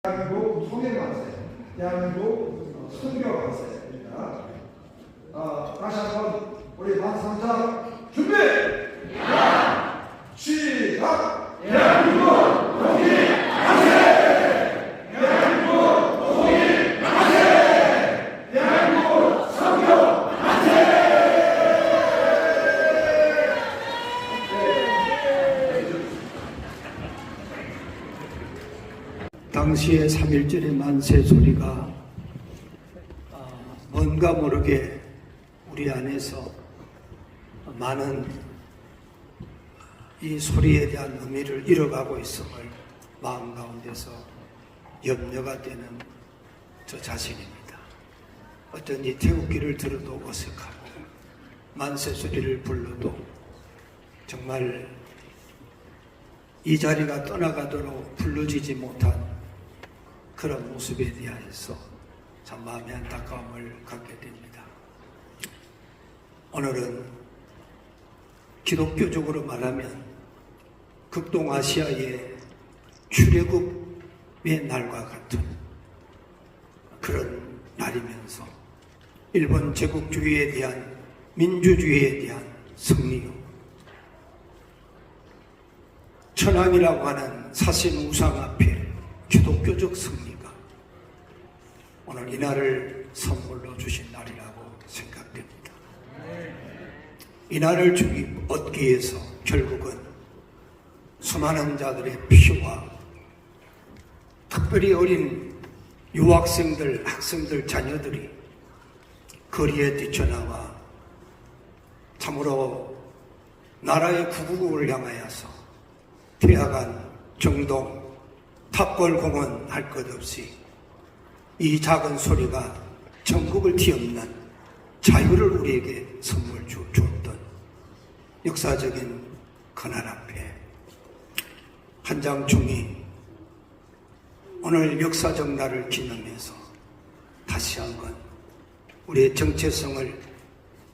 대한민국 통일만세, 대한민국 선교만세입니다. 다시 한번 우리 만상자 준비! 시작! 대한민국 통일만세! 대한민국 통일만세! 대한민국 선교만세! 당시의 3.1절의 만세 소리가 뭔가 모르게 우리 안에서 많은 이 소리에 대한 의미를 잃어가고 있음을 마음 가운데서 염려가 되는 저 자신입니다. 어쩐지 태극기를 들어도 어색하고 만세 소리를 불러도 정말 이 자리가 떠나가도록 불러지지 못한 그런 모습에 대하여서 참 마음의 안타까움을 갖게 됩니다. 오늘은 기독교적으로 말하면 극동아시아의 출애굽의 날과 같은 그런 날이면서 일본 제국주의에 대한 민주주의에 대한 승리요, 천황이라고 하는 사신 우상 앞에 기독교적 승리가 오늘 이 날을 선물로 주신 날이라고 생각됩니다. 이 날을 얻기 위해서 결국은 수많은 자들의 피와 특별히 어린 유학생들, 학생들, 자녀들이 거리에 뛰쳐나와 참으로 나라의 구국을 향하여서 태화관, 정동, 탑골공원 할 것 없이 이 작은 소리가 전국을 뒤엎는 자유를 우리에게 선물 주었던 역사적인 그날 앞에 한장총이 오늘 역사적 날을 기념해서 다시 한번 우리의 정체성을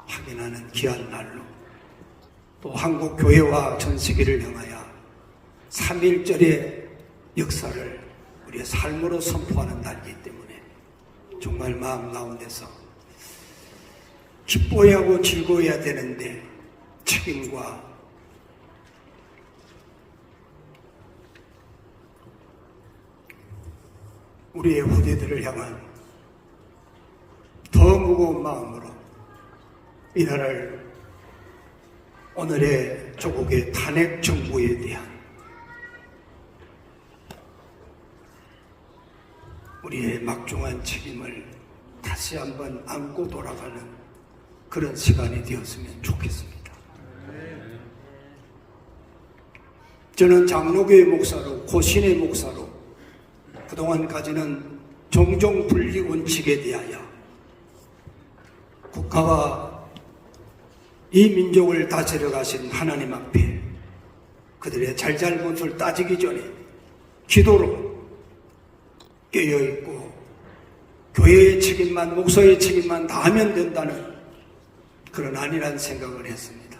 확인하는 귀한 날로, 또 한국 교회와 전 세계를 향하여 3.1절의 역사를 우리의 삶으로 선포하는 날이기 때문에 정말 마음 가운데서 기뻐해야 하고 즐거워해야 되는데 책임과 우리의 후대들을 향한 더 무거운 마음으로 이 나라를 오늘의 조국의 탄핵 정부에 대한 우리의 막중한 책임을 다시 한번 안고 돌아가는 그런 시간이 되었으면 좋겠습니다. 저는 장로교회 목사로, 고신의 목사로 그동안까지는 종종 분리 원칙에 대하여 국가와 이 민족을 다스려 가신 하나님 앞에 그들의 잘잘못을 따지기 전에 기도로 깨어있고 교회의 책임만, 목사의 책임만 다 하면 된다는 그런 안일한 생각을 했습니다.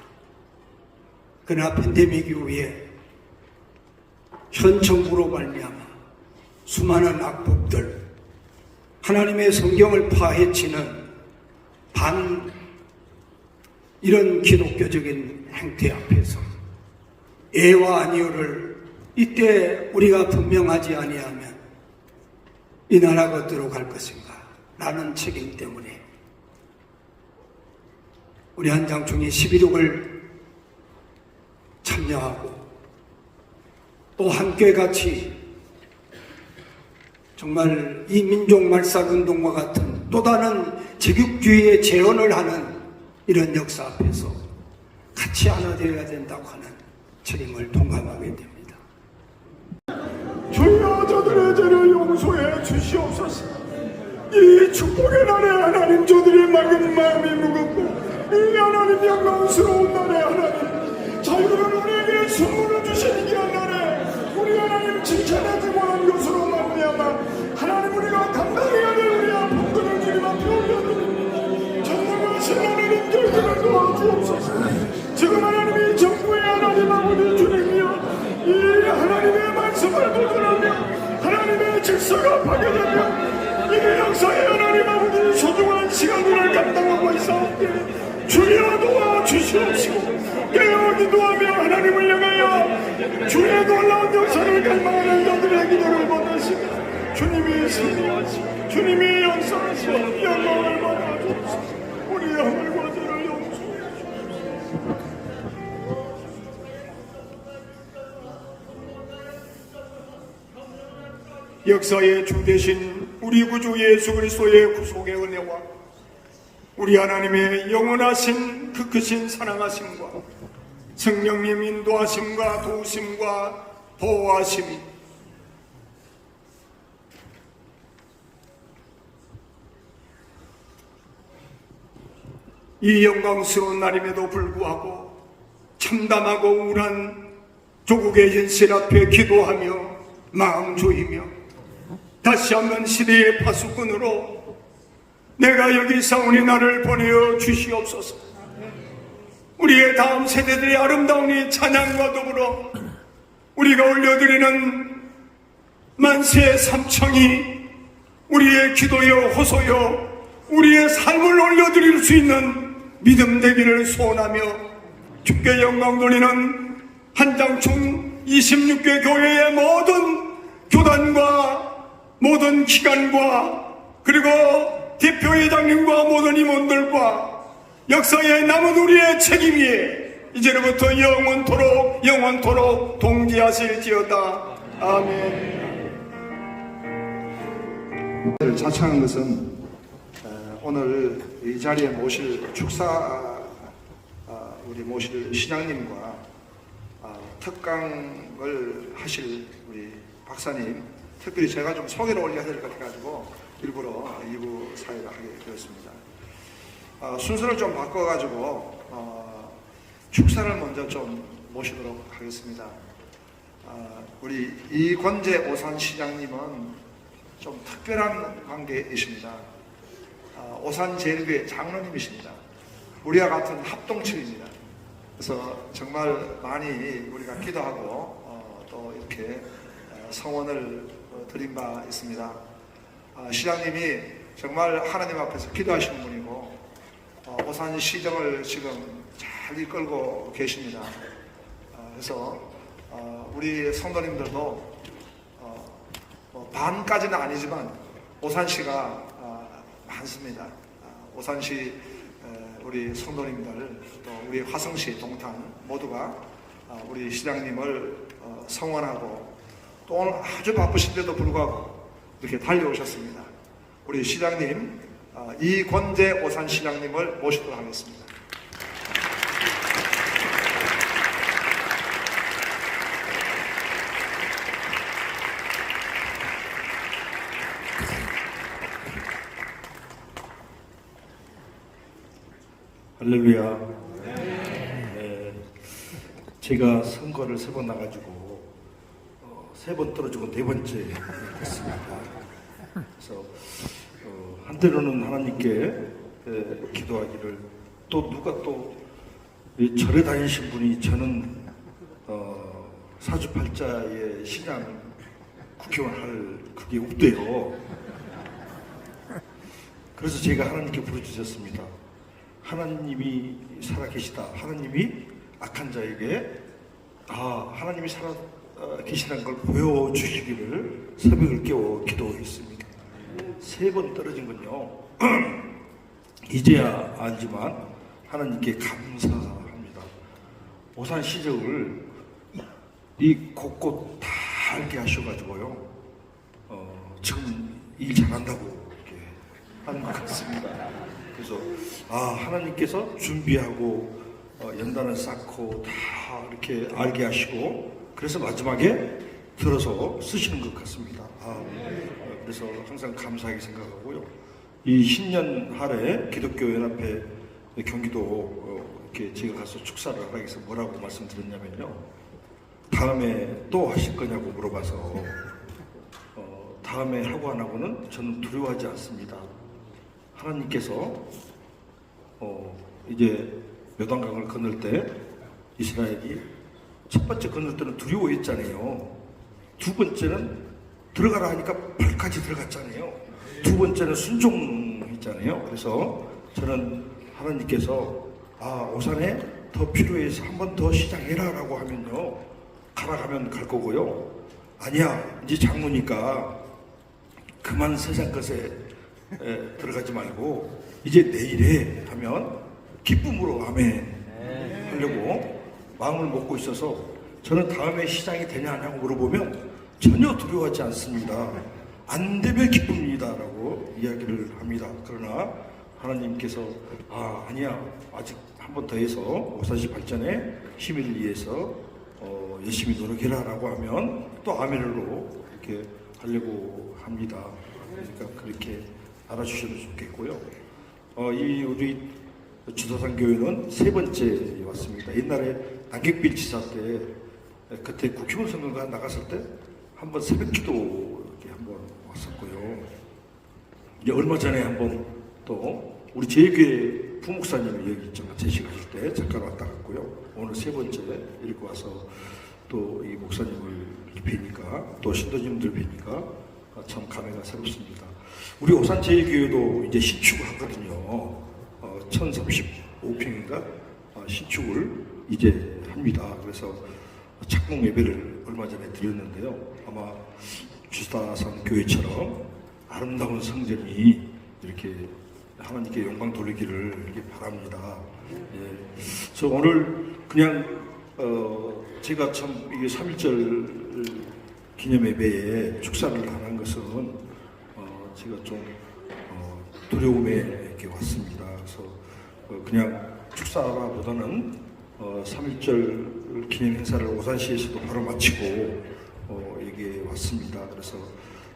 그러나 팬데믹 이후에 현 정부로 말미암아 수많은 악법들, 하나님의 성경을 파헤치는 이런 기독교적인 행태 앞에서 예와 아니오를 이때 우리가 분명하지 아니하면 이 나라가 어디로 갈 것인가 라는 책임 때문에 우리 한장총이 11.6을 참여하고 또 함께 같이 정말 이 민족 말살운동과 같은 또 다른 제국주의의 재현을 하는 이런 역사 앞에서 같이 하나 되어야 된다고 하는 책임을 동감하게 됩니다. 주여 저들의 죄를 용서해 주시옵소서. 이 축복의 날에 하나님, 저들의 맑은 마음이 무겁고 이 하나님 영광스러운 날에 하나님 자유를 우리에게 선물을 주신 이 날에 우리 하나님 칭찬하지 못한 것으로 말미암아 하나님 우리가 감당해야 될 우리 아픔들을 주님 앞에 올려드립니다. 전능하신 하나님 결단을 도와주옵소서. 지금 하나님이 정부의 하나님 아버지 주님이여 이 하나님의 말씀을 보존하며 하나님의 질서가 역사가 파괴되며 이 역사에 하나님 아버지 소중한 시간들을 감당하고 있사옵니 주여 도와주시옵시고 깨어 기도하며 하나님을 향하여 주의 놀라운 역사를 갈망하는 자들의 기도를 받으시며 주님이 승리하시고 주님이 역사하시고 영광을 받아주옵소서. 우리의 하늘과 죄를 용서해 주옵소서. 역사의 주 대신 우리 구주 예수 그리스도의 구속의 은혜와 우리 하나님의 영원하신 그 크신 사랑하심과 성령님 인도하심과 도우심과 보호하심이 이 영광스러운 날임에도 불구하고 참담하고 우울한 조국의 현실 앞에 기도하며 마음 조이며 다시 한번 시대의 파수꾼으로 내가 여기 사오니 나를 보내어 주시옵소서. 우리의 다음 세대들의 아름다운 이 찬양과 더불어 우리가 올려드리는 만세 삼청이 우리의 기도여 호소여 우리의 삶을 올려드릴 수 있는 믿음 되기를 소원하며 주께 영광 돌리는 한장총 26개 교회의 모든 교단과 모든 기관과 그리고 대표회장님과 모든 임원들과 역사에 남은 우리의 책임 위에 이제로부터 영원토록 동지하실지어다. 아멘. 자청한 것은 오늘 이 자리에 모실 축사 우리 모실 시장님과 특강을 하실 우리 박사님, 특별히 제가 좀 소개를 올려야 될 것 같아가지고 일부러 2부 사회를 하게 되었습니다. 순서를 좀 바꿔가지고 축사를 먼저 좀 모시도록 하겠습니다. 우리 이권재 오산시장님은 좀 특별한 관계이십니다. 오산제일교회 장로님이십니다. 우리와 같은 합동측입니다. 그래서 정말 많이 우리가 기도하고 또 이렇게 성원을 드린 바 있습니다. 시장님이 정말 하나님 앞에서 기도하시는 분이고 오산시정을 지금 잘 이끌고 계십니다. 그래서 우리 성도님들도 반까지는 아니지만 오산시가 많습니다. 오산시 우리 성도님들 또 우리 화성시 동탄 모두가 우리 시장님을 성원하고 또 오늘 아주 바쁘신데도 불구하고 이렇게 달려오셨습니다. 우리 시장님 이권재 오산시장님을 모시도록 하겠습니다. 할렐루야. 제가 선거를 3번 나가지고 3번 떨어지고 4번째 됐습니다. 그래서 한때로는 하나님께 기도하기를 또 누가 또 절에 다니신 분이 저는 사주팔자의 신앙 국회의원 할 그게 없대요. 그래서 제가 하나님께 부르짖었습니다. 하나님이 살아계시다. 하나님이 악한 자에게 하나님이 살아계시다는 걸 보여주시기를 새벽을 깨워 기도했습니다. 3번 떨어진 건요 이제야 알지만 하나님께 감사합니다. 오산시정을 이 곳곳 다 알게 하셔가지고요 지금 일 잘한다고 이렇게 하는 것 같습니다. 그래서 하나님께서 준비하고 연단을 쌓고 다 이렇게 알게 하시고 그래서 마지막에 들어서 쓰시는 것 같습니다. 그래서 항상 감사하게 생각하고요. 이 신년 할에 기독교연합회 경기도 이렇게 제가 가서 축사를 하기 위해서 뭐라고 말씀드렸냐면요. 다음에 또 하실 거냐고 물어봐서 다음에 하고 안 하고는 저는 두려워하지 않습니다. 하나님께서 이제 요단강을 건널 때 이스라엘이 첫 번째 건널 때는 두려워했잖아요. 두 번째는 들어가라 하니까 벌까지 들어갔잖아요. 두 번째는 순종했잖아요. 그래서 저는 하나님께서 오산에 더 필요해서 한 번 더 시장해라 라고 하면요, 가라가면 갈 거고요. 아니야, 이제 장로니까 그만 세상 것에 들어가지 말고 이제 내일에 하면 기쁨으로 아멘 하려고 마음을 먹고 있어서, 저는 다음에 시장이 되냐 안 하냐고 물어보면 전혀 두려워하지 않습니다. 안 되면 기쁩니다 라고 이야기를 합니다. 그러나 하나님께서 아니야, 아직 한 번 더 해서 오산시 발전에 힘을 위해서 열심히 노력해라 라고 하면 또 아멘으로 이렇게 하려고 합니다. 그러니까 그렇게 알아주셔도 좋겠고요. 우리 주도산 교회는 세 번째 왔습니다. 옛날에 남경필 지사 때, 그때 국회의원 선거가 나갔을 때 한번 새벽기도 이렇게 한번 왔었고요. 이제 얼마 전에 한번 또 우리 제일교회 부목사님이 여기 제식하실 때 잠깐 왔다 갔고요. 오늘 세 번째 이렇게 와서 또 이 목사님을 뵈니까, 또 신도님들 뵈니까 참 감회가 새롭습니다. 우리 오산 제일교회도 이제 신축을 하거든요. 1035평인가 신축을 이제 합니다. 그래서 착공 예배를 얼마 전에 드렸는데요. 아마 주다산 교회처럼 아름다운 성전이 이렇게 하나님께 영광 돌리기를 이렇게 바랍니다. 그래서 오늘 그냥 제가 참 이게 3.1절 기념 예배에 축사를 하는 것은 제가 좀 두려움에 이렇게 왔습니다. 그래서 그냥 축사보다는 3.1절 기념 행사를 오산시에서도 바로 마치고 여기에 왔습니다. 그래서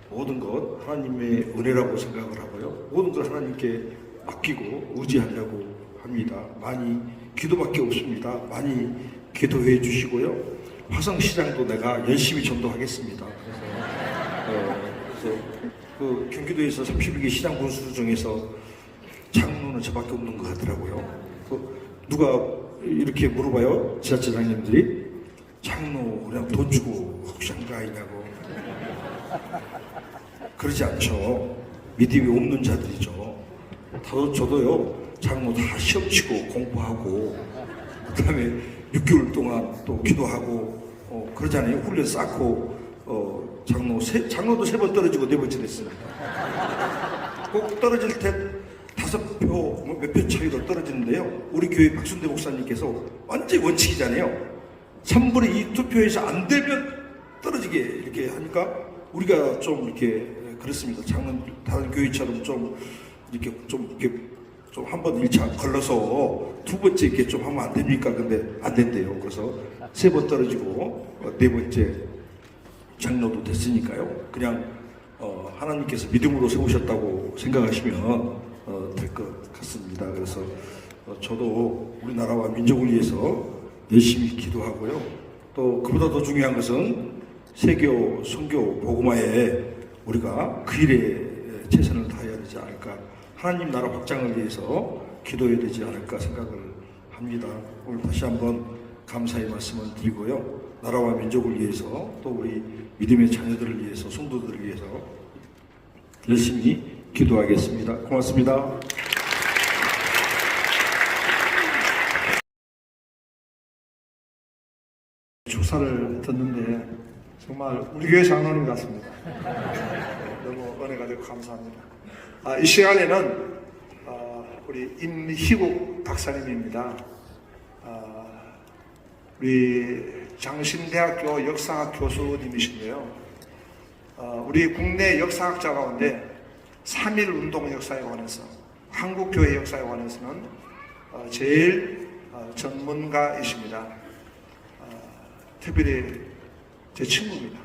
모든 것 하나님의 은혜라고 생각을 하고요. 모든 걸 하나님께 맡기고 의지하려고 합니다. 많이 기도밖에 없습니다. 많이 기도해 주시고요. 화성시장도 내가 열심히 전도하겠습니다. 그래서 그 경기도에서 31개 시장 군수 중에서 장로는 저밖에 없는 것 같더라고요. 누가 이렇게 물어봐요. 지자체장님들이 장로 그냥 돈 주고 혹시한가 아니냐고. 그러지 않죠. 믿음이 없는 자들이죠. 저도요, 장로 다 시험 치고 공부하고 그 다음에 6개월 동안 또 기도하고 그러잖아요. 훈련 쌓고 장로도 3번 떨어지고 4번째 됐습니다. 꼭 떨어질 때 5표, 몇 표 차이로 떨어지는데요. 우리 교회 박순대 목사님께서 완전히 원칙이잖아요. 3분의 2 투표에서 안 되면 떨어지게 이렇게 하니까 우리가 좀 이렇게 그렇습니다. 다른 교회처럼 좀 한 번 1차 걸러서 두 번째 이렇게 좀 하면 안 됩니까? 근데 안 된대요. 그래서 3번 떨어지고 4번째 장로도 됐으니까요. 그냥 하나님께서 믿음으로 세우셨다고 생각하시면 될 것 같습니다. 그래서 저도 우리나라와 민족을 위해서 열심히 기도하고요. 또 그보다 더 중요한 것은 세교, 선교, 복음화에 우리가 그 일에 최선을 다해야 되지 않을까. 하나님 나라 확장을 위해서 기도해야 되지 않을까 생각을 합니다. 오늘 다시 한번 감사의 말씀을 드리고요. 나라와 민족을 위해서, 또 우리 믿음의 자녀들을 위해서, 성도들을 위해서 열심히 기도하겠습니다. 고맙습니다. 축사를 듣는데 정말 우리 교회 장로님 같습니다. 너무 은혜가 되고 감사합니다. 이 시간에는 우리 임희국 박사님입니다. 우리 장신대학교 역사학 교수님이신데요. 우리 국내 역사학자 가운데 3.1 운동 역사에 관해서, 한국교회 역사에 관해서는 제일 전문가이십니다. 특별히 제 친구입니다.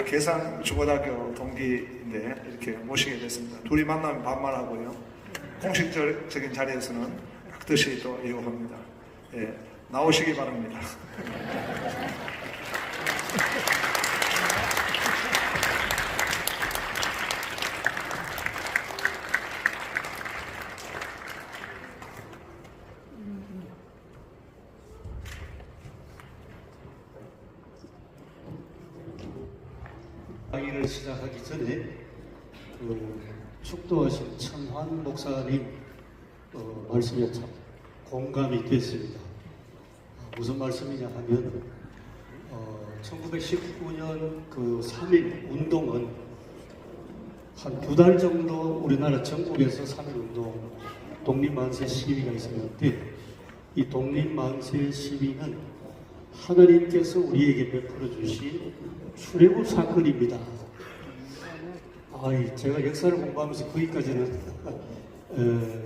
계산중고등학교 동기인데 이렇게 모시게 됐습니다. 둘이 만나면 반말하고요. 공식적인 자리에서는 뜻이 또 이어갑니다. 예, 나오시기 바랍니다. 강의를 말씀하시기 전에 축도하신 천환 목사님 말씀에 참 공감이 됐습니다. 무슨 말씀이냐 하면 1919년 그 3.1 운동은 한 2달 정도 우리나라 전국에서 3.1 운동 독립만세 시위가 있었는데 이 독립만세 시위는 하나님께서 우리에게 베풀어 주신 출애굽 사건입니다. 제가 역사를 공부하면서 거기까지는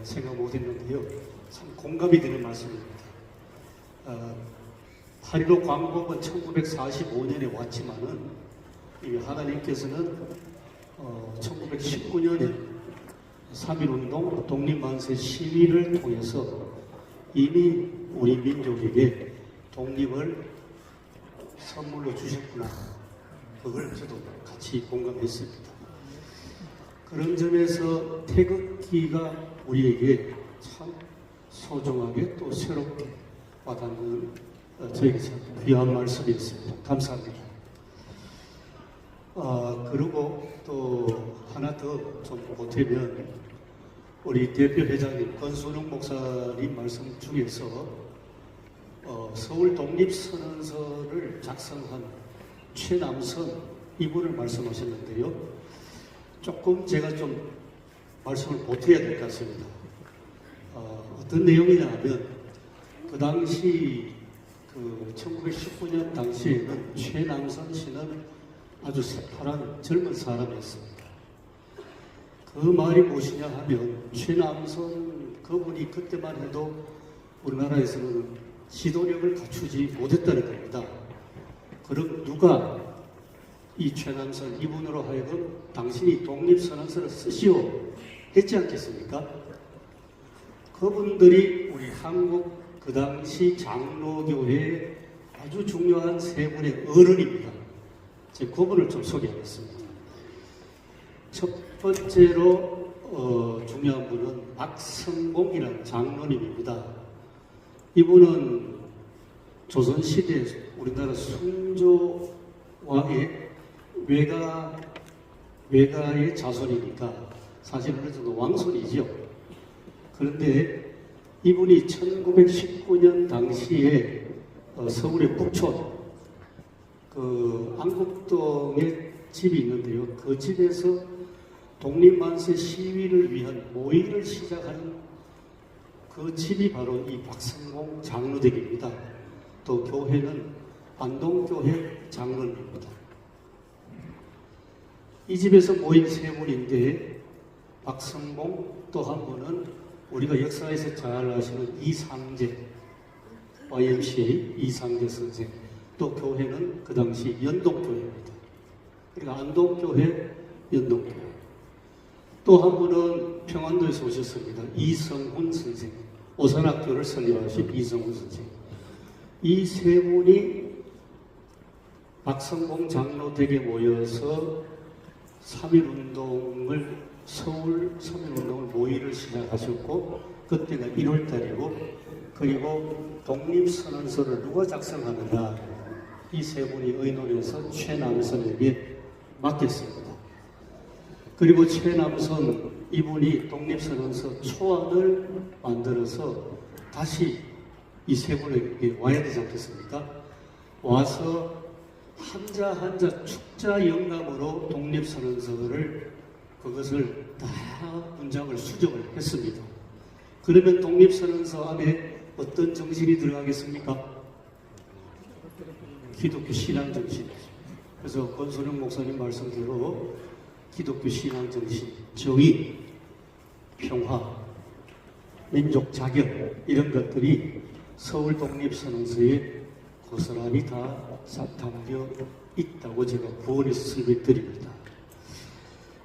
생각 못했는데요. 참 공감이 되는 말씀입니다. 8.15 광복은 1945년에 왔지만은 이미 하나님께서는 1919년에 3.1운동 독립만세 시위를 통해서 이미 우리 민족에게 독립을 선물로 주셨구나. 그걸 저도 같이 공감했습니다. 그런 점에서 태극기가 우리에게 참 소중하게 또 새롭게 와닿는 저에게 참 귀한 말씀이었습니다. 감사합니다. 그리고 또 하나 더 좀 보태면 우리 대표 회장님 권순웅 목사님 말씀 중에서 서울 독립선언서를 작성한 최남선 이분을 말씀하셨는데요. 조금 제가 좀 말씀을 보태야 될 것 같습니다. 어떤 내용이냐 하면 그 당시 1919년 당시에는 최남선 씨는 아주 새파란 젊은 사람이었습니다. 그 말이 무엇이냐 하면 최남선 그분이 그때만 해도 우리나라에서는 지도력을 갖추지 못했다는 겁니다. 그럼 누가 이 최남선 이분으로 하여금 당신이 독립선언서를 쓰시오 했지 않겠습니까? 그분들이 우리 한국 그 당시 장로교회의 아주 중요한 세 분의 어른입니다. 제가 그분을 좀 소개하겠습니다. 첫 번째로 중요한 분은 박성봉이라는 장로님입니다. 이분은 조선시대 우리나라 순조 왕의 외가의 자손이니까 사실 어느 정도 왕손이죠. 그런데 이분이 1919년 당시에 서울의 북촌 안국동에 집이 있는데요. 그 집에서 독립만세 시위를 위한 모의를 시작한 그 집이 바로 이 박성봉 장로댁입니다. 또 교회는 안동교회 장로입니다. 이 집에서 모인 세 분인데 박성봉 또 한 분은 우리가 역사에서 잘 아시는 이상제 YMCA 이상제 선생 또 교회는 그 당시 연동교회입니다. 그러니까 안동교회 연동교회 또 한 분은 평안도에서 오셨습니다. 이성훈 선생 오산학교를 설립하신 이성훈 선생 이 세 분이 박성봉 장로댁에 모여서 3.1운동을 서울 3.1운동을 모의를 시작하셨고 그때가 1월달이고 그리고 독립선언서를 누가 작성하느냐 이 세 분이 의논해서 최남선에게 맡겼습니다. 그리고 최남선 이분이 독립선언서 초안을 만들어서 다시 이 세 분에게 와야 되지 않겠습니까? 와서 한자 한자 축자 영감으로 독립선언서를 그것을 다 문장을 수정을 했습니다. 그러면 독립선언서 안에 어떤 정신이 들어가겠습니까? 기독교 신앙 정신이죠. 그래서 권순웅 목사님 말씀대로 기독교 신앙 정신, 정의, 평화, 민족 자격 이런 것들이 서울 독립선언서에 고스란히 다 담겨 있다고 제가 구원해서 설명드립니다.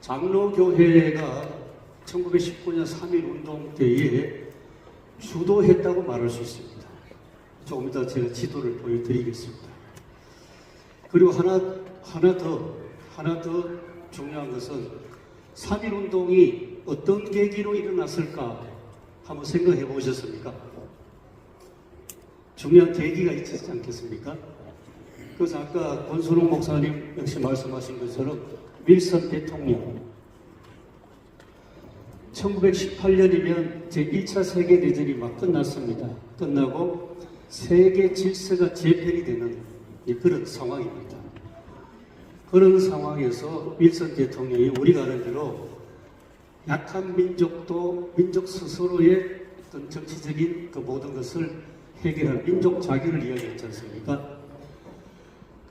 장로교회가 1919년 3.1운동 때에 주도했다고 말할 수 있습니다. 조금 이따 제가 지도를 보여드리겠습니다. 그리고 하나 더 중요한 것은 3.1운동이 어떤 계기로 일어났을까 한번 생각해 보셨습니까? 중요한 계기가 있지 않겠습니까? 그래서 아까 권순웅 목사님 역시 말씀하신 것처럼 윌슨 대통령 1918년이면 제1차 세계대전이 막 끝났습니다. 끝나고 세계 질서가 재편이 되는 그런 상황입니다. 그런 상황에서 윌슨 대통령이 우리가 아는 대로 약한 민족도 민족 스스로의 어떤 정치적인 그 모든 것을 해결할 민족 자결을 이야기했지 않습니까?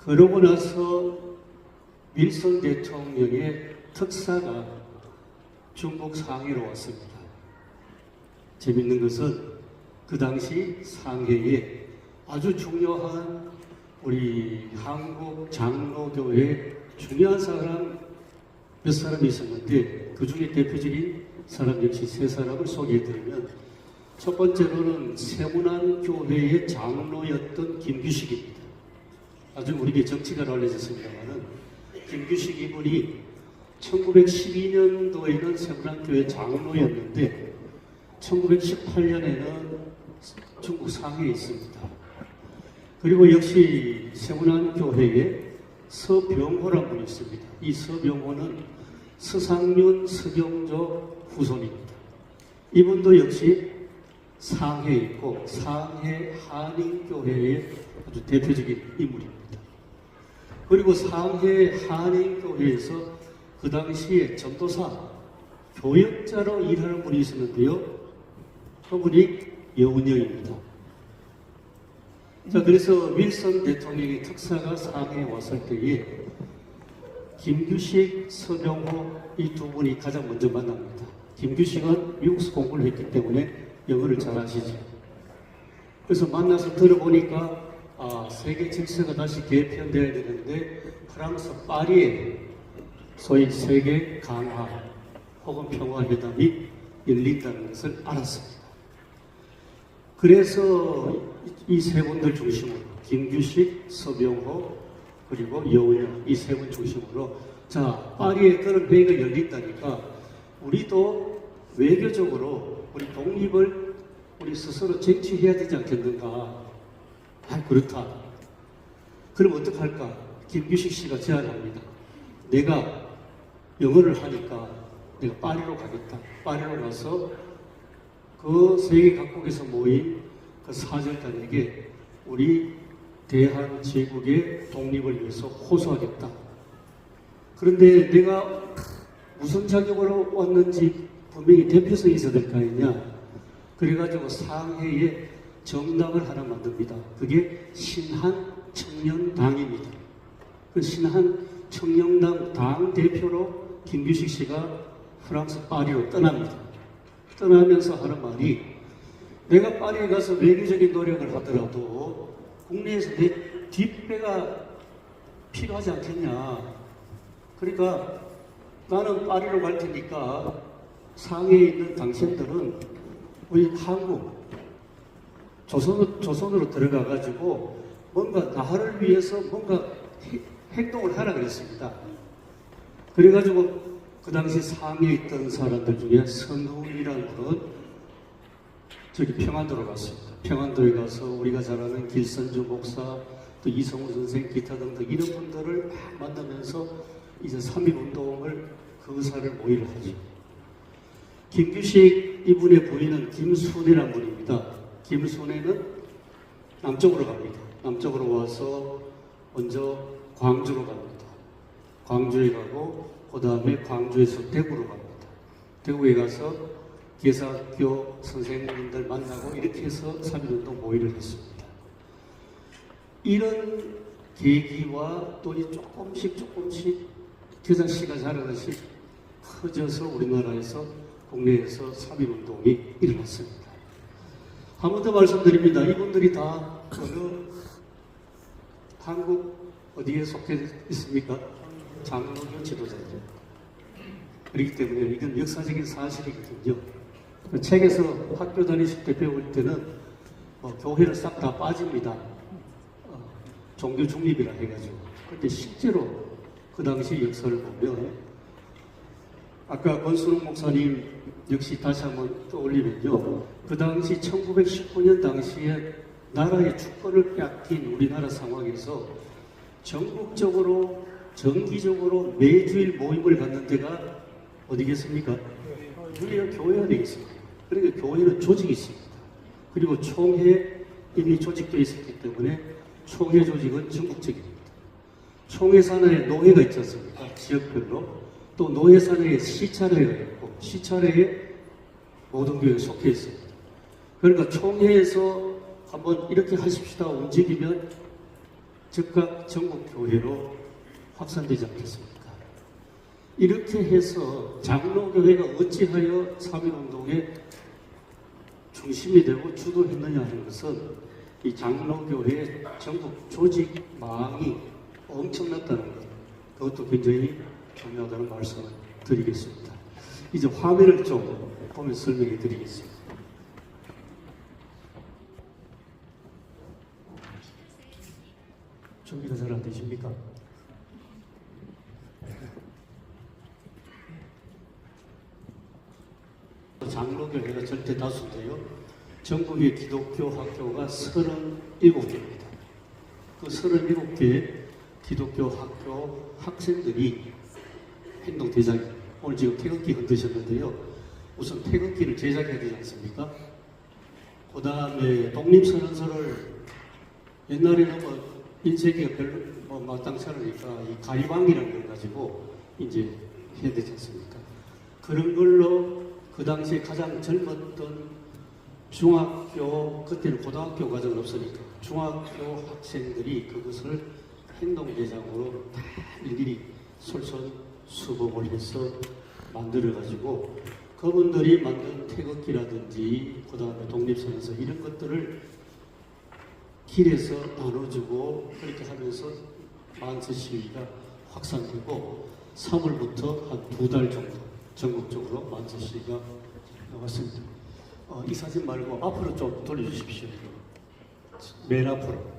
그러고 나서 윌슨 대통령의 특사가 중국 상해로 왔습니다. 재밌는 것은 그 당시 상해에 아주 중요한 우리 한국 장로교회 중요한 사람 몇 사람이 있었는데 그 중에 대표적인 사람 역시 세 사람을 소개해드리면 첫 번째로는 세문안 교회의 장로였던 김규식입니다. 아주 우리에게 정치가로 알려졌습니다만은 김규식 이분이 1912년도에는 세문안교회 장로였는데 1918년에는 중국 상해에 있습니다. 그리고 역시 세문안교회에 서병호라는 분이 있습니다. 이 서병호는 서상륜 서경조 후손입니다. 이분도 역시 상해에 있고 상해 한인교회의 아주 대표적인 인물입니다. 그리고 상해 한인교회에서 그 당시에 전도사, 교역자로 일하는 분이 있었는데요. 그분이 여운영입니다. 자, 그래서 윌슨 대통령의 특사가 상해에 왔을 때에 김규식, 서병호 이 두 분이 가장 먼저 만납니다. 김규식은 미국에서 공부를 했기 때문에 영어를 잘 아시죠. 그래서 만나서 들어보니까 세계 질서가 다시 개편되어야 되는데 프랑스 파리에 소위 세계 강화 혹은 평화회담이 열린다는 것을 알았습니다. 그래서 이 세 분들 중심으로 김규식, 서병호 그리고 여운영 이 세 분 중심으로 자 파리에 그런 회의가 열린다니까 우리도 외교적으로 우리 독립을 우리 스스로 쟁취해야 되지 않겠는가. 그렇다. 그럼 어떡할까? 김규식 씨가 제안합니다. 내가 영어를 하니까 내가 파리로 가겠다. 파리로 가서 그 세계 각국에서 모인 그 사절단에게 우리 대한제국의 독립을 위해서 호소하겠다. 그런데 내가 무슨 자격으로 왔는지 분명히 대표성이 있어야 될 거 아니냐. 그래가지고 상해에 정당을 하나 만듭니다. 그게 신한청년당입니다. 그 신한청년당 당 대표로 김규식 씨가 프랑스 파리로 떠납니다. 떠나면서 하는 말이 내가 파리에 가서 외교적인 노력을 하더라도 국내에서 내 뒷배가 필요하지 않겠냐. 그러니까 나는 파리로 갈 테니까 상해에 있는 당신들은 우리 한국 조선으로 들어가가지고 뭔가 나라를 위해서 뭔가 행동을 하라 그랬습니다. 그래가지고 그 당시 상해에 있던 사람들 중에 선훈이라는 분은 저기 평안도로 갔습니다. 평안도에 가서 우리가 잘 아는 길선주 목사, 또 이성우 선생, 기타 등등 이런 분들을 막 만나면서 이제 3.1운동을 그 의사를 모의를 하죠. 김규식 이분의 부인은 김순애라는 분입니다. 김순애는 남쪽으로 갑니다. 남쪽으로 와서 먼저 광주로 갑니다. 광주에 가고 그 다음에 광주에서 대구로 갑니다. 대구에 가서 개사학교 선생님들 만나고 이렇게 해서 3.1운동 모의를 했습니다. 이런 계기와 또 조금씩 교장씨가 잘하듯이 커져서 우리나라에서 국내에서 3.1운동이 일어났습니다. 한 번 더 말씀드립니다. 이분들이 다 어느 한국 어디에 속해 있습니까? 장로교 지도자죠. 그렇기 때문에 이건 역사적인 사실이거든요. 책에서 학교 다니실 때 배울 때는 교회를 싹 다 빠집니다. 종교 중립이라 해가지고. 그런데 실제로 그 당시 역사를 보면 아까 권순웅 목사님 역시 다시 한번 떠올리면요. 그 당시 1919년 당시에 나라의 주권을 빼앗긴 우리나라 상황에서 전국적으로 정기적으로 매주일 모임을 갖는 데가 어디겠습니까? 우리가 교회가 되겠습니다. 그러니까 교회는 조직이 있습니다. 그리고 총회 이미 조직되어 있었기 때문에 총회 조직은 전국적입니다. 총회 산하에 노회가 있지 않습니까? 지역별로. 또 노회 산하에 시찰회가 있고 시찰회에 모든 교회가 속해 있습니다. 그러니까 총회에서 한번 이렇게 하십시다 움직이면 즉각 전국 교회로 확산되지 않겠습니까? 이렇게 해서 장로교회가 어찌하여 3.1운동의 중심이 되고 주도했느냐 하는 것은 이 장로교회의 전국 조직망이 엄청났다는 것, 그것도 굉장히 중요하다는 말씀을 드리겠습니다. 이제 화면을 좀 보면서 설명해 드리겠습니다. 준비가 잘 안 되십니까? 장로교회가 절대 다수인데요. 전국의 기독교 학교가 37개입니다. 그 37개 기독교 학교 학생들이 행동대장, 오늘 지금 태극기 흔드셨는데요. 우선 태극기를 제작해야 되지 않습니까? 그 다음에 독립선언서를 옛날에는 뭐 인쇄기가 별로 마땅치 않으니까 이 가위방이라는 걸 가지고 이제 해야 되지 않습니까? 그런 걸로 그 당시에 가장 젊었던 중학교, 그때는 고등학교 과정은 없으니까 중학교 학생들이 그것을 행동대장으로 다 일일이 솔선수범을 해서 만들어가지고 그분들이 만든 태극기라든지 그 다음에 독립선언서 이런 것들을 길에서 나눠주고 그렇게 하면서 만세 시위가 확산되고 3월부터 한 2달 정도 전국적으로 만세 시위가 나왔습니다. 이 사진 말고 앞으로 좀 돌려주십시오. 맨 앞으로.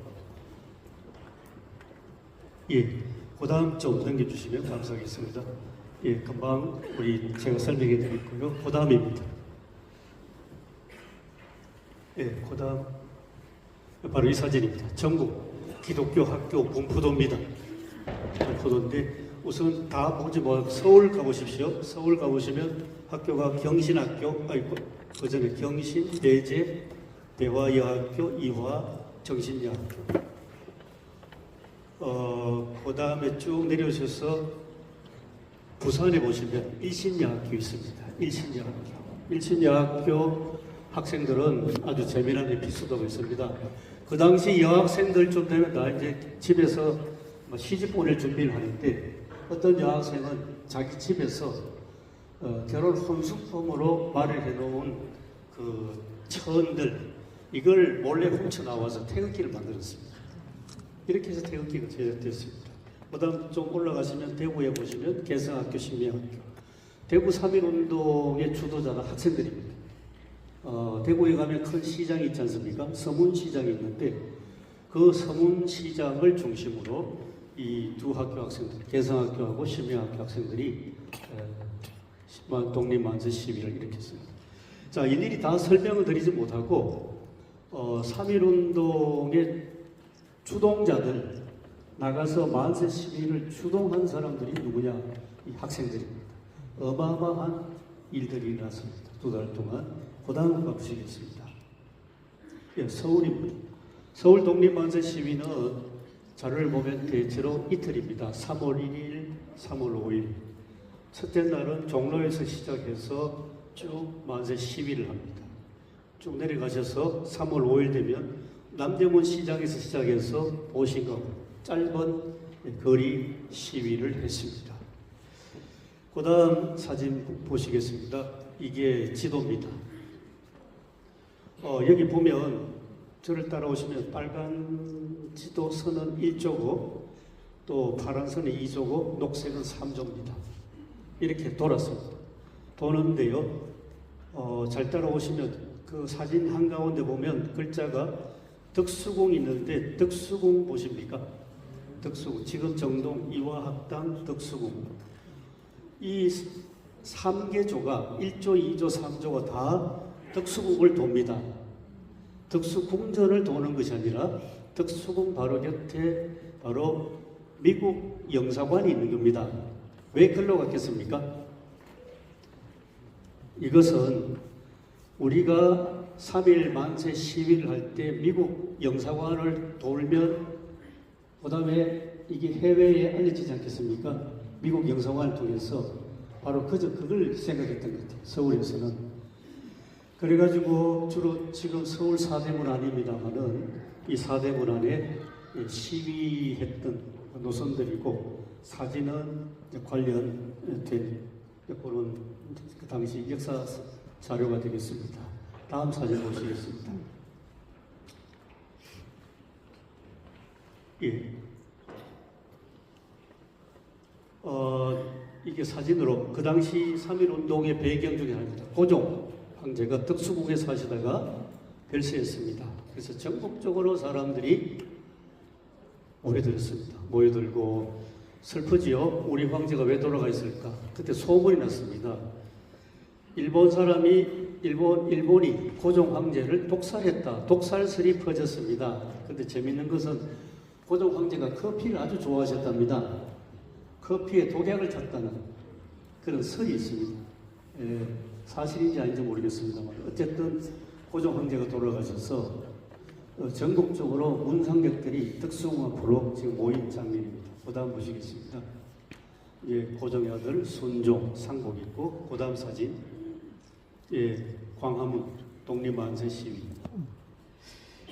예, 그 다음 좀 넘겨주시면 감사하겠습니다. 예, 금방 제가 설명해 드렸고요. 그 다음입니다. 예, 그 다음 바로 이 사진입니다. 전국 기독교 학교 분포도입니다. 분포도인데 우선 다 보지 뭐 서울 가보십시오. 서울 가보시면 학교가 경신학교, 그 전에 경신, 대제, 대화여학교, 이화, 정신여학교. 그 다음에 쭉 내려오셔서 부산에 보시면 일신여학교 있습니다. 일신여학교 학생들은 아주 재미난 에피소드가 있습니다. 그 당시 여학생들쯤 되면 다 이제 집에서 시집 보낼 준비를 하는데 어떤 여학생은 자기 집에서 결혼 혼수품으로 마련해 놓은 그 천들 이걸 몰래 훔쳐 나와서 태극기를 만들었습니다. 이렇게 해서 태극기가 제작됐습니다. 그 다음 좀 올라가시면 대구에 보시면 개성학교, 신미학교. 대구 3.1운동의 주도자는 학생들입니다. 대구에 가면 큰 시장이 있지 않습니까? 서문시장이 있는데 그 서문시장을 중심으로 이 두 학교 학생들, 개성학교하고 신미학교 학생들이 독립만세 시위를 일으켰습니다. 자, 일일이 다 설명을 드리지 못하고 3.1운동의 주동자들, 나가서 만세 시위를 주동한 사람들이 누구냐? 이 학생들입니다. 어마어마한 일들이 일어났습니다. 2달 동안. 그 다음 가보시겠습니다. 예, 서울입니다. 서울 독립만세 시위는 자료를 보면 대체로 이틀입니다. 3월 1일, 3월 5일. 첫째 날은 종로에서 시작해서 쭉 만세 시위를 합니다. 쭉 내려가셔서 3월 5일 되면 남대문 시장에서 시작해서 보신각 짧은 거리 시위를 했습니다. 그 다음 사진 보시겠습니다. 이게 지도입니다. 여기 보면 저를 따라오시면 빨간 지도 선은 1조고 또 파란 선이 2조고 녹색은 3조입니다. 이렇게 돌았습니다. 도는데요. 잘 따라오시면 그 사진 한가운데 보면 글자가 덕수궁이 있는데 덕수궁 보십니까? 덕수궁. 지금 정동 이화학당 덕수궁. 이 3개조가 1조, 2조, 3조가 다 덕수궁을 돕니다. 덕수궁전을 도는 것이 아니라 덕수궁 바로 곁에 바로 미국 영사관이 있는 겁니다. 왜 글로 갔겠습니까? 이것은 우리가 3.1 만세 시위를 할 때 미국 영사관을 돌면 그 다음에 이게 해외에 알려지지 않겠습니까? 미국 영사관을 통해서 바로 그걸 생각했던 것 같아요. 서울에서는. 그래가지고 주로 지금 서울 사대문 안입니다만은 이 사대문 안에 시위했던 노선들이고 사진은 관련된 그런 그 당시 역사 자료가 되겠습니다. 다음 사진 보시겠습니다. 예. 이게 사진으로 그 당시 3.1 운동의 배경 중에 하나입니다. 고종 황제가 덕수궁에 사시다가 별세했습니다. 그래서 전국적으로 사람들이 모여들고 슬프지요. 우리 황제가 왜 돌아가 있을까? 그때 소문이 났습니다. 일본이 고종 황제를 독살했다. 독살설이 퍼졌습니다. 근데 재밌는 것은 고종 황제가 커피를 아주 좋아하셨답니다. 커피에 독약을 찼다는 그런 설이 있습니다. 사실인지 아닌지 모르겠습니다만 어쨌든 고종 황제가 돌아가셔서 전국적으로 문상객들이 덕수궁 앞으로 지금 모인 장면입니다. 그 다음 보시겠습니다. 예, 고종의 아들 순종 상복 입고 그 다음 사진 광화문 독립만세 시위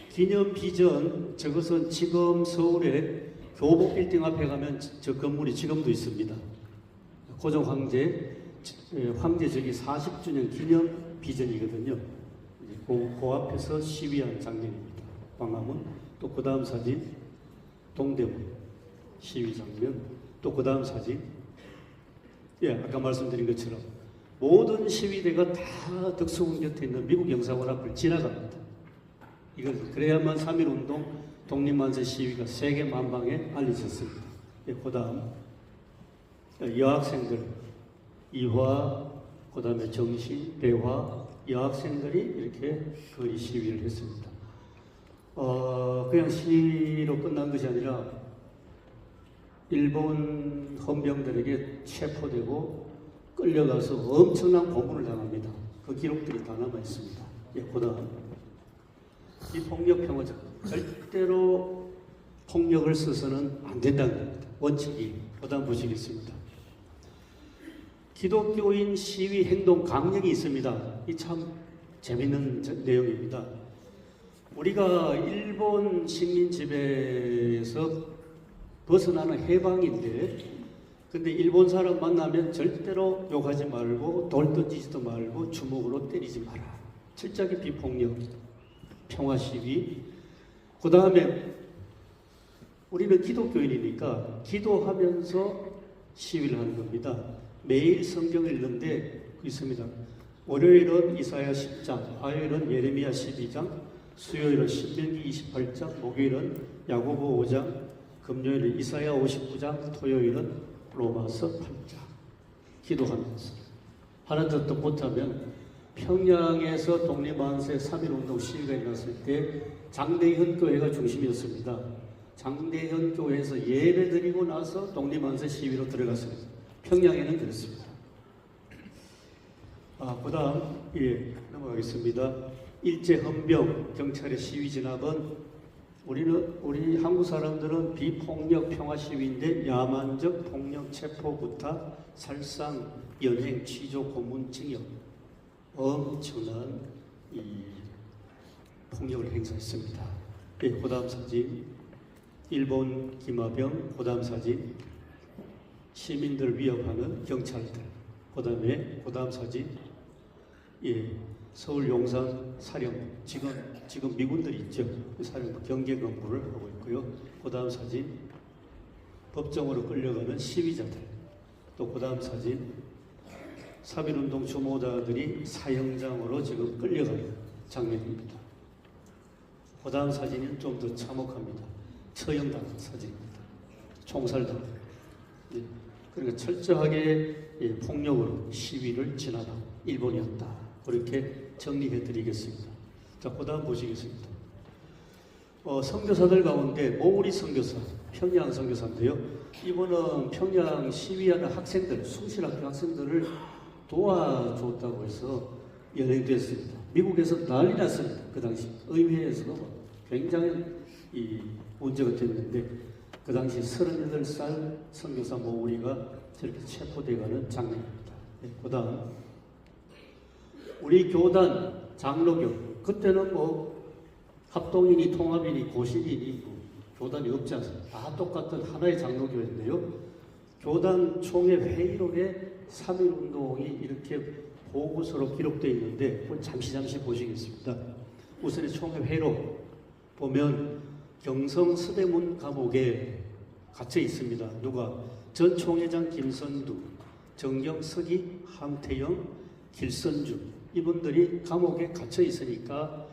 기념 비전 저것은 지금 서울에 교복 빌딩 앞에 가면 저 건물이 지금도 있습니다. 고종 황제적이 40주년 기념 비전이거든요. 그 앞에서 시위한 장면입니다. 광화문 또 그 다음 사진 동대문 시위 장면 또 그 다음 사진 아까 말씀드린 것처럼 모든 시위대가 다 덕수궁 곁에 있는 미국 영사관 앞을 지나갑니다. 이걸 그래야만 3.1 운동 독립만세 시위가 세계 만방에 알려졌습니다. 그 다음 여학생들 이화 그 다음에 정신 배화 여학생들이 이렇게 거리 시위를 했습니다. 그냥 시위로 끝난 것이 아니라 일본 헌병들에게 체포되고 끌려가서 엄청난 고문을 당합니다. 그 기록들이 다 남아 있습니다. 그 다음 이 폭력 평화 절대로 폭력을 써서는 안 된다는 겁니다. 원칙이. 그 다음 보시겠습니다. 기독교인 시위 행동 강령이 있습니다. 이 참 재밌는 내용입니다. 우리가 일본 식민 지배에서 벗어나는 해방인데 근데 일본 사람 만나면 절대로 욕하지 말고 돌 던지지도 말고 주먹으로 때리지 마라. 철저하게 비폭력, 평화 시위. 그 다음에 우리는 기독교인이니까 기도하면서 시위를 하는 겁니다. 매일 성경을 읽는데 있습니다. 월요일은 이사야 10장, 화요일은 예레미야 12장, 수요일은 신명기 28장, 목요일은 야고보 5장, 금요일은 이사야 59장, 토요일은 로마서 8장. 기도하면서 하는 듯도 못하면 평양에서 독립만세 3.1운동 시위가 일어났을 때 장대현 교회가 중심이었습니다. 장대현 교회에서 예배드리고 나서 독립만세 시위로 들어갔습니다. 평양에는 그렇습니다. 그 다음 넘어가겠습니다. 일제 헌병 경찰의 시위 진압은 우리 한국 사람들은 비폭력 평화 시위인데 야만적 폭력 체포 부타 살상 연행 취조 고문 징역 엄청난 이 폭력을 행사했습니다. 그 다음 사진 일본 기마병. 그 다음 사진 시민들 위협하는 경찰들. 그 다음 사진 서울 용산 사령부. 지금 미군들이 있죠. 사령부 경계 근무를 하고 있고요. 그 다음 사진 법정으로 끌려가는 시위자들. 또 그 다음 사진 3.1운동 주모자들이 사형장으로 지금 끌려가는 장면입니다. 그 다음 사진은 좀 더 참혹합니다. 처형당한 사진입니다. 총살당. 그러니까 철저하게 폭력으로 시위를 진압한 일본이었다. 그렇게 정리해 드리겠습니다. 자, 그 다음 보시겠습니다. 선교사들 가운데 모우리 선교사, 평양 선교사인데요. 이번은 평양 시위하는 학생들, 숭실학교 학생들을 도와줬다고 해서 연행됐습니다. 미국에서 난리 났습니다. 그 당시 의회에서도 굉장히 이 문제가 됐는데 그 당시 38살 선교사 모우리가 저렇게 체포돼가는 장면입니다. 네, 그 다음 우리 교단 장로교 그때는 뭐 합동이니 통합이니 고신이니 뭐 교단이 없지 않습니까? 다 똑같은 하나의 장로교회인데요. 교단 총회 회의록에 3.1운동이 이렇게 보고서로 기록되어 있는데 그걸 잠시 보시겠습니다. 우선 총회 회의록 보면 경성 서대문 감옥에 갇혀 있습니다. 누가? 전 총회장 김선두, 정경 서기, 함태영, 길선주 이분들이 감옥에 갇혀 있으니까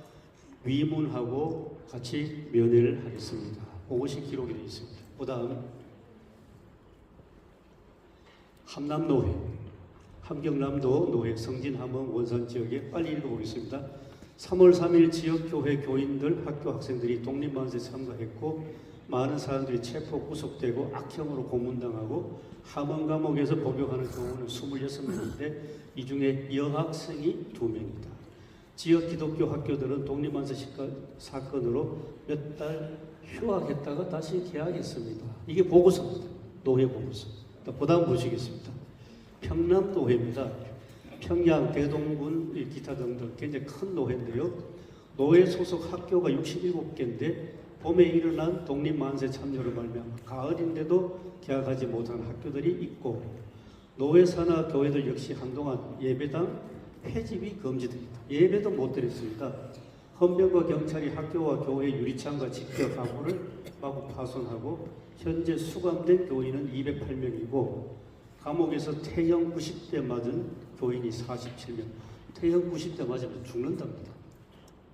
위문하고 같이 면회를 하겠습니다. 그것이 기록이 되어 있습니다. 그 다음 함남노회, 함경남도 노회, 성진, 함흥, 원산 지역에 빨리 읽어보겠습니다. 3월 3일 지역교회 교인들, 학교 학생들이 독립만세에 참가했고 많은 사람들이 체포 구속되고 악형으로 고문당하고 함흥 감옥에서 복역하는 경우는 26명인데 이 중에 여학생이 2명이다. 지역 기독교 학교들은 독립만세 사건으로 몇 달 휴학했다가 다시 개학했습니다. 이게 보고서입니다. 노회 보고서. 그 다음 보시겠습니다. 평남노회입니다. 평양, 대동군, 기타 등등 굉장히 큰 노회인데요. 노회 소속 학교가 67개인데 봄에 일어난 독립만세 참여를 말미암아 가을인데도 개학하지 못한 학교들이 있고 노회 산하 교회들 역시 한동안 예배당 폐집이 금지됩니다. 예배도 못 드렸습니다. 헌병과 경찰이 학교와 교회 유리창과 지켜 가구를 마구 파손하고 현재 수감된 교인은 208명이고 감옥에서 태형 90대 맞은 교인이 47명. 태형 90대 맞으면 죽는답니다.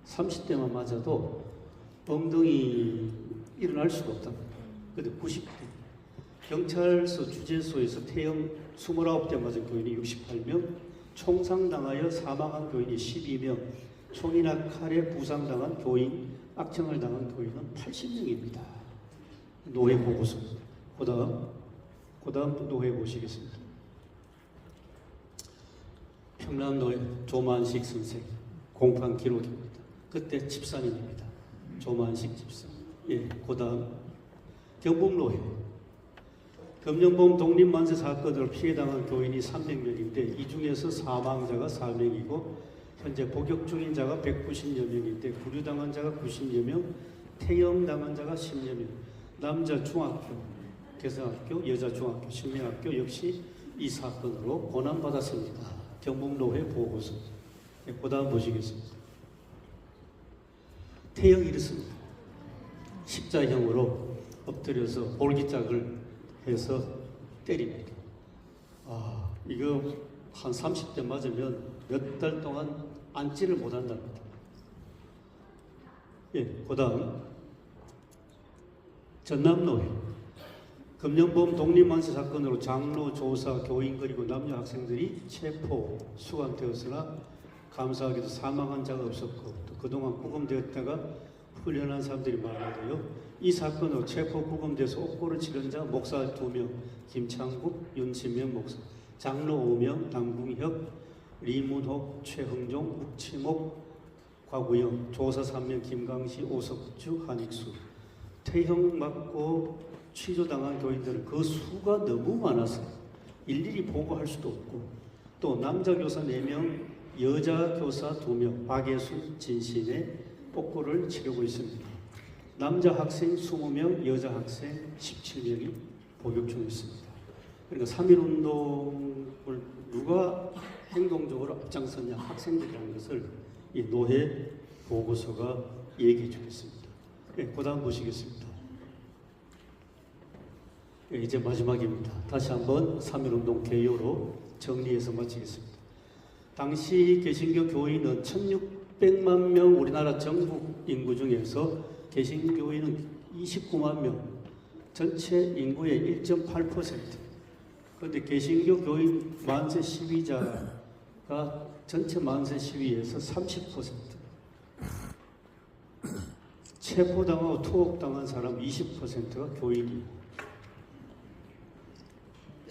30대만 맞아도 엉덩이 일어날 수가 없답니다. 근데 90대. 경찰서 주재소에서 태형 29대 맞은 교인이 68명, 총상당하여 사망한 교인이 12명, 총이나 칼에 부상당한 교인, 악청을 당한 교인은 80명입니다. 노회 보고서. 그 다음 노회 보시겠습니다. 평남노회 조만식 선생 공판 기록입니다. 그때 집사님입니다. 조만식 집사. 예, 그 다음 경북노회 금년봄 독립만세 사건을 피해당한 교인이 300명인데 이 중에서 사망자가 4명이고 현재 복역 중인 자가 190여 명인데 구류당한 자가 90여 명, 태형당한 자가 10여 명. 남자 중학교, 개성학교, 여자 중학교, 신명학교 역시 이 사건으로 고난받았습니다. 경북노회 보고서. 네, 그 다음 보시겠습니다. 태형이 이렇습니다. 십자형으로 엎드려서 볼기짝을 해서 때립니다. 이거 한 30대 맞으면 몇 달 동안 앉지를 못한답니다. 예, 그 다음 전남노회 금년봄 독립만세 사건으로 장로, 조사, 교인 그리고 남녀 학생들이 체포, 수감되었으나 감사하게도 사망한 자가 없었고 또 그동안 구금되었다가 훈련한 사람들이 많아도요. 이 사건으로 체포 구금돼서 옥고를 치른 자 목사 2명, 김창국, 윤신명 목사, 장로 5명, 남궁혁, 리문옥, 최흥종, 묵치목, 곽우영, 조사 3명, 김강시, 오석주, 한익수. 태형 맞고 취조당한 교인들은 그 수가 너무 많아서 일일이 보고할 수도 없고 또 남자 교사 4명, 여자 교사 2명, 박예순, 진신의 옥고를 치르고 있습니다. 남자 학생 20명, 여자 학생 17명이 복역 중에 있습니다. 그러니까 3.1운동을 누가 행동적으로 앞장섰냐 학생들이라는 것을 이 노회 보고서가 얘기해 주겠습니다. 네, 그 다음 보시겠습니다. 네, 이제 마지막입니다. 다시 한번 3.1운동 개요로 정리해서 마치겠습니다. 당시 개신교 교인은 1600만 명 우리나라 전국 인구 중에서 개신교인은 29만 명, 전체 인구의 1.8%. 그런데 개신교 교인 만세 시위자가 전체 만세 시위에서 30%. 체포당하고 투옥당한 사람 20%가 교인이에요.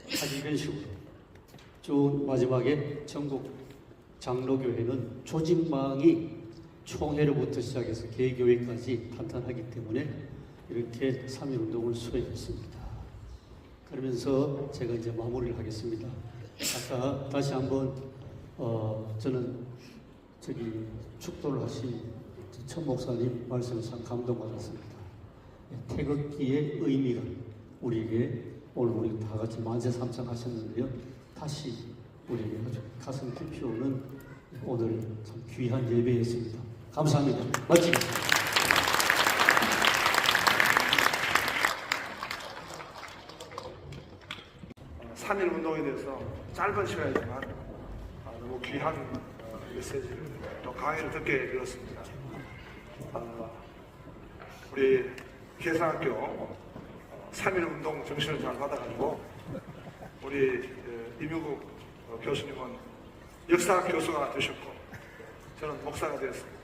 아주 이런 식으로 쭉 마지막에 전국 장로교회는 조직망이 총회로부터 시작해서 개교회까지 탄탄하기 때문에 이렇게 3.1운동을 수행했습니다. 그러면서 제가 이제 마무리를 하겠습니다. 아까 다시 한번 저는 축도를 하신 천 목사님 말씀에 참 감동받았습니다. 태극기의 의미가 우리에게 오늘 우리 다 같이 만세 삼창하셨는데요. 다시 우리에게 아주 가슴 깊이 오는 오늘 참 귀한 예배였습니다. 감사합니다. 멋지게. 3.1 운동에 대해서 짧은 시간이지만 너무 귀한 메시지를 또 강의를 듣게 되었습니다. 우리 계산학교 3.1 운동 정신을 잘 받아가지고 우리 이명국 교수님은 역사 교수가 되셨고 저는 목사가 되었습니다.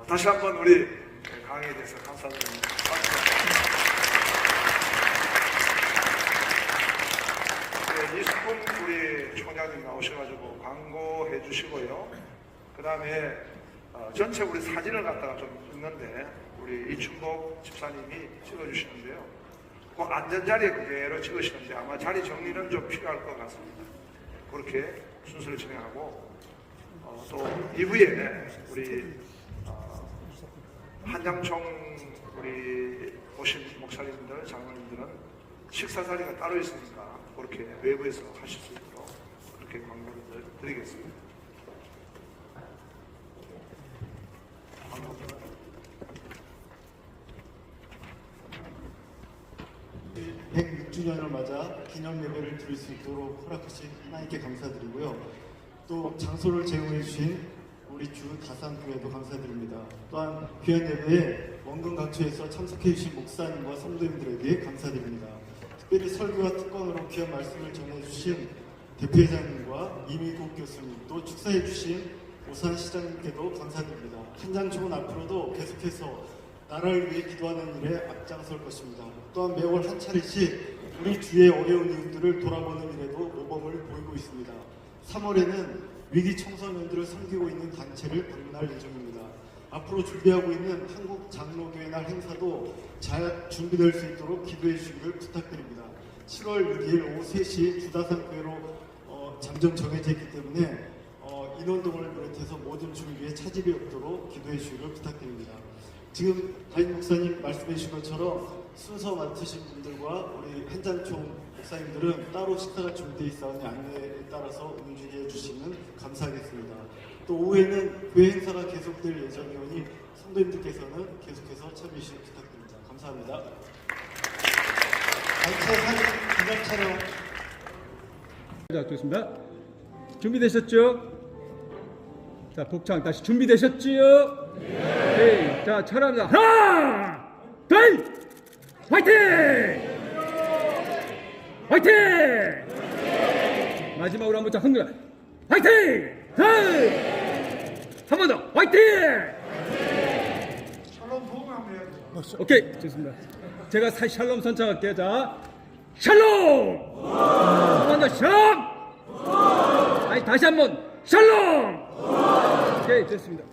다시 한번 우리 강의에 대해서 감사드립니다. 이수근 우리 총장님 나오셔가지고 광고해 주시고요. 그 다음에 전체 우리 사진을 갖다가 좀 있는데 우리 이춘복 집사님이 찍어주시는데요. 그 앉은 자리에 그대로 찍으시는데 아마 자리 정리는 좀 필요할 것 같습니다. 그렇게 순서를 진행하고 또 2부에 우리 한장총 우리 오신 목사님들, 장로님들은 식사 자리가 따로 있으니까 그렇게 외부에서 하실 수 있도록 그렇게 광고를 드리겠습니다. 106주년을 맞아 기념 예배를 드릴 수 있도록 허락하신 하나님께 감사드리고요. 또 장소를 제공해 주신 우리 주 다산교회도 감사드립니다. 또한 귀한 예배에 원근 각처에서 참석해 주신 목사님과 성도님들에게 감사드립니다. 특별히 설교와 특권으로 귀한 말씀을 전해주신 대표회장님과 이미국 교수님, 또 축사해 주신 오산 시장님께도 감사드립니다. 한장총은 앞으로도 계속해서 나라를 위해 기도하는 일에 앞장설 것입니다. 또한 매월 한 차례씩 우리 주의 어려운 이웃들을 돌아보는 일에도 모범을 보이고 있습니다. 3월에는 위기 청소년들을 섬기고 있는 단체를 방문할 예정입니다. 앞으로 준비하고 있는 한국 장로교회 날 행사도 잘 준비될 수 있도록 기도해 주시기를 부탁드립니다. 7월 6일 오후 3시 주다산교회로 잠정 정해져 있기 때문에 인원동을 비롯해서 모든 준비에 차질이 없도록 기도해 주시기를 부탁드립니다. 지금 다임 목사님 말씀해 주신 것처럼 순서 맡으신 분들과 우리 한장총 목사님들은 따로 식사가 준비되어 있사오니 안내에 따라서 움직여 주시면 감사하겠습니다. 또 오후에는 교회 행사가 계속될 예정이오니 성도님들께서는 계속해서 참여해 주시기 부탁드립니다. 감사합니다. 단체 사진 기념 촬영. 자, 좋습니다. 준비되셨죠? 자, 복창 다시 준비되셨지요? 네. 자, 촬영합니다. 하나, 둘, 화이팅! 화이팅! 마지막으로 한번 자, 흔들어. 화이팅! 둘! 한 번 더. 화이팅! 샬롬 부흥하면 해야죠. 오케이, 좋습니다. 제가 샬롬 선창할게요. 자, 샬롬! 한 번 더, 샬롬! 아니, 다시 한 번, 샬롬! 오케이, 됐습니다.